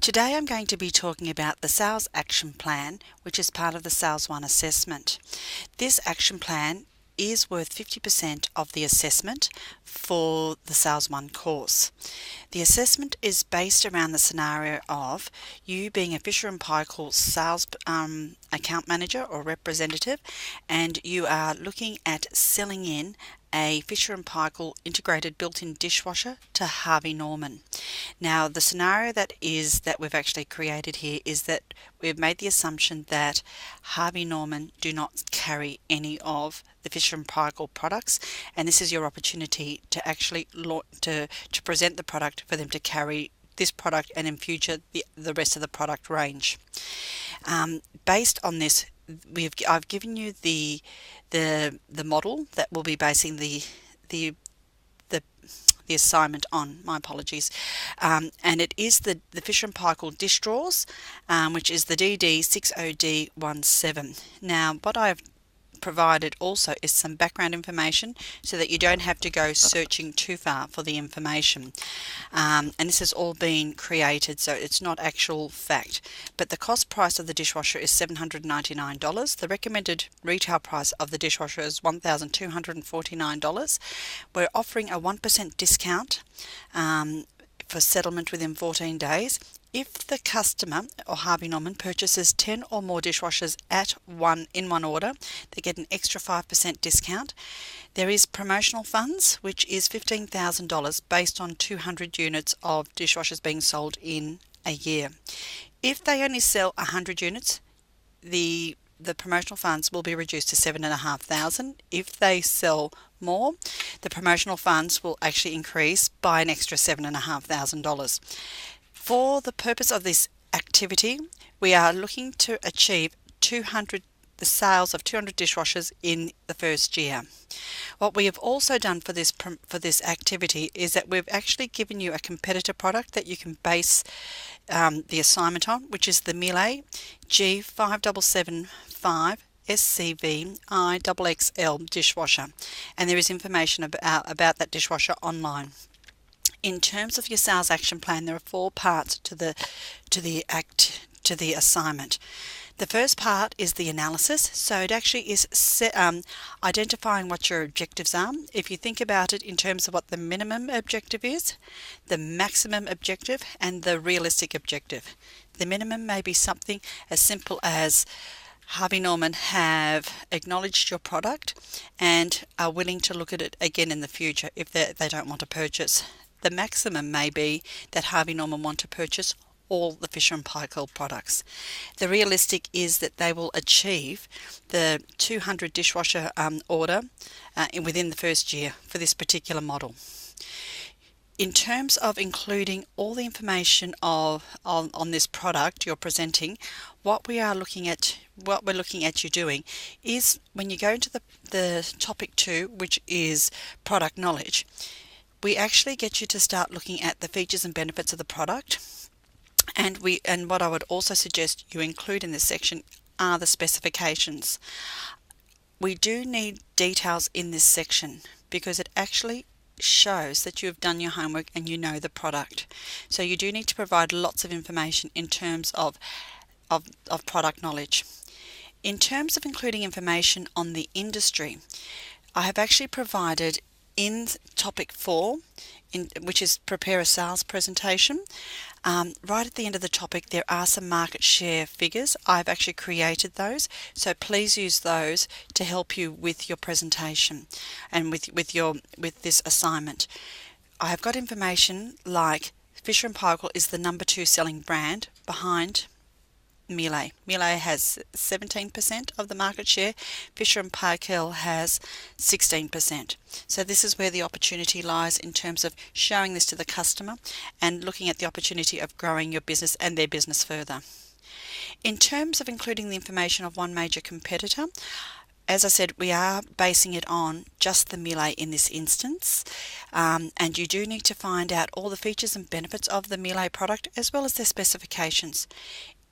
Today I'm going to be talking about the Sales Action Plan, which is part of the Sales One assessment. This action plan is worth 50% of the assessment for the Sales One course. The assessment is based around the scenario of you being a Fisher & Paykel sales account manager or representative, and you are looking at selling in a Fisher & Paykel integrated built-in dishwasher to Harvey Norman. Now, the scenario that we've actually created here is that we've made the assumption that Harvey Norman do not carry any of the Fisher & Paykel products, and this is your opportunity to actually to present the product for them to carry this product and in future the rest of the product range. Based on this, I've given you the model that we'll be basing the assignment on. My apologies. And it is the Fisher & Paykel dish drawers, which is the DD60D17. Now, what I've provided also is some background information so that you don't have to go searching too far for the information, and this has all been created, so it's not actual fact, but the cost price of the dishwasher is $799. The recommended retail price of the dishwasher is $1,249. We're offering a 1% discount for settlement within 14 days. If the customer or Harvey Norman purchases 10 or more dishwashers in one order, they get an extra 5% discount. There is promotional funds, which is $15,000 based on 200 units of dishwashers being sold in a year. If they only sell 100 units, the promotional funds will be reduced to $7,500. If they sell more, the promotional funds will actually increase by an extra $7,500. For the purpose of this activity, we are looking to achieve the sales of 200 dishwashers in the first year. What we have also done for this activity is that we've actually given you a competitor product that you can base the assignment on, which is the Miele G5775 SCV IXXL dishwasher, and there is information about that dishwasher online. In terms of your sales action plan, there are 4 parts to the assignment. The first part is the analysis, so it actually is identifying what your objectives are. If you think about it in terms of what the minimum objective is, the maximum objective, and the realistic objective. The minimum may be something as simple as Harvey Norman have acknowledged your product and are willing to look at it again in the future if they don't want to purchase. The maximum may be that Harvey Norman want to purchase all the Fisher & Paykel products. The realistic is that they will achieve the 200 dishwasher order within the first year for this particular model. In terms of including all the information on this product you're presenting, what we're looking at you doing is when you go into the topic 2, which is product knowledge, we actually get you to start looking at the features and benefits of the product, and what I would also suggest you include in this section are the specifications. We do need details in this section because it actually shows that you have done your homework and you know the product. So you do need to provide lots of information in terms of product knowledge. In terms of including information on the industry, I have actually provided in topic 4, which is prepare a sales presentation, right at the end of the topic there are some market share figures. I've actually created those, so please use those to help you with your presentation and with this assignment. I have got information like Fisher & Paykel is the number 2 selling brand behind Miele. Miele has 17% of the market share. Fisher & Paykel has 16%. So this is where the opportunity lies in terms of showing this to the customer and looking at the opportunity of growing your business and their business further. In terms of including the information of one major competitor, as I said, we are basing it on just the Miele in this instance, and you do need to find out all the features and benefits of the Miele product as well as their specifications.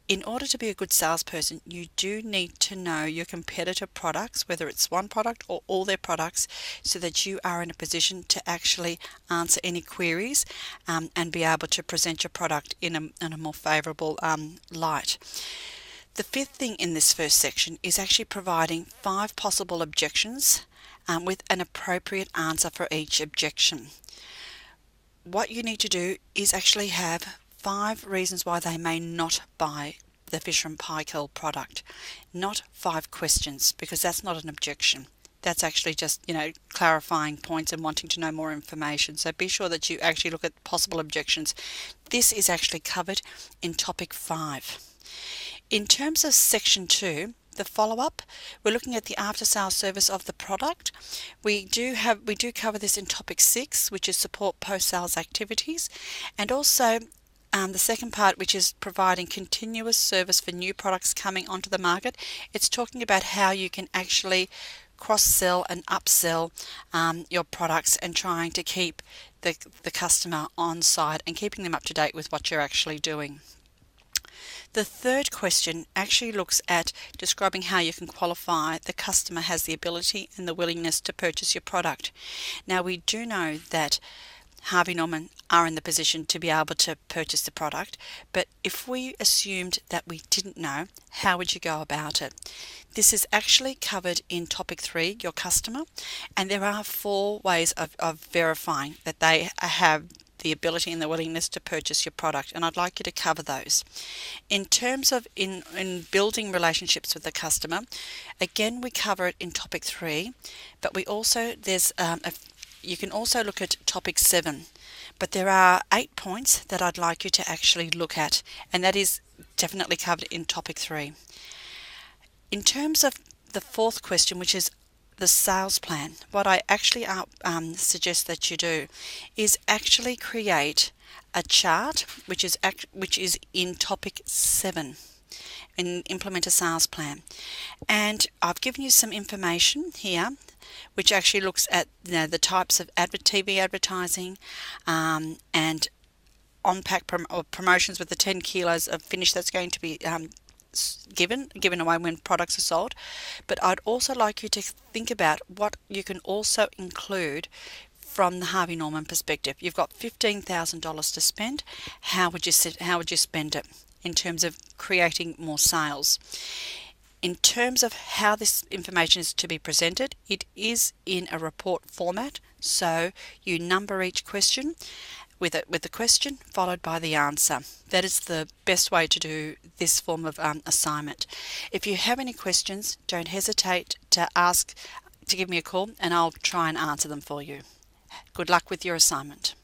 In order to be a good salesperson, you do need to know your competitor products, whether it's one product or all their products, so that you are in a position to actually answer any queries and be able to present your product in a more favourable light. The fifth thing in this first section is actually providing 5 possible objections with an appropriate answer for each objection. What you need to do is actually have 5 reasons why they may not buy the Fisher & Paykel product, not 5 questions, because that's not an objection. That's actually just, clarifying points and wanting to know more information. So be sure that you actually look at possible objections. This is actually covered in topic 5. In terms of section 2, the follow-up, we're looking at the after-sales service of the product. We do cover this in topic 6, which is support post-sales activities, and also the second part, which is providing continuous service for new products coming onto the market. It's talking about how you can actually cross-sell and upsell your products and trying to keep the customer on side and keeping them up to date with what you're actually doing. The third question actually looks at describing how you can qualify the customer has the ability and the willingness to purchase your product. Now, we do know that Harvey Norman are in the position to be able to purchase the product, but if we assumed that we didn't know, how would you go about it? This is actually covered in topic 3, your customer, and there are 4 ways of verifying that they have the ability and the willingness to purchase your product, and I'd like you to cover those. In terms of in building relationships with the customer, again we cover it in topic 3, but we also you can also look at topic 7, but there are 8 points that I'd like you to actually look at, and that is definitely covered in topic 3. In terms of the 4th question, which is the sales plan, what I actually suggest that you do is actually create a chart which is in topic 7 and implement a sales plan. And I've given you some information here which actually looks at the types of TV advertising and on-pack promotions with the 10 kilos of finish that's going to be given away when products are sold. But I'd also like you to think about what you can also include from the Harvey Norman perspective. You've got $15,000 to spend. How would you spend it in terms of creating more sales? In terms of how this information is to be presented, it is in a report format, so you number each question with the question followed by the answer. That is the best way to do this form of assignment. If you have any questions, don't hesitate to give me a call and I'll try and answer them for you. Good luck with your assignment.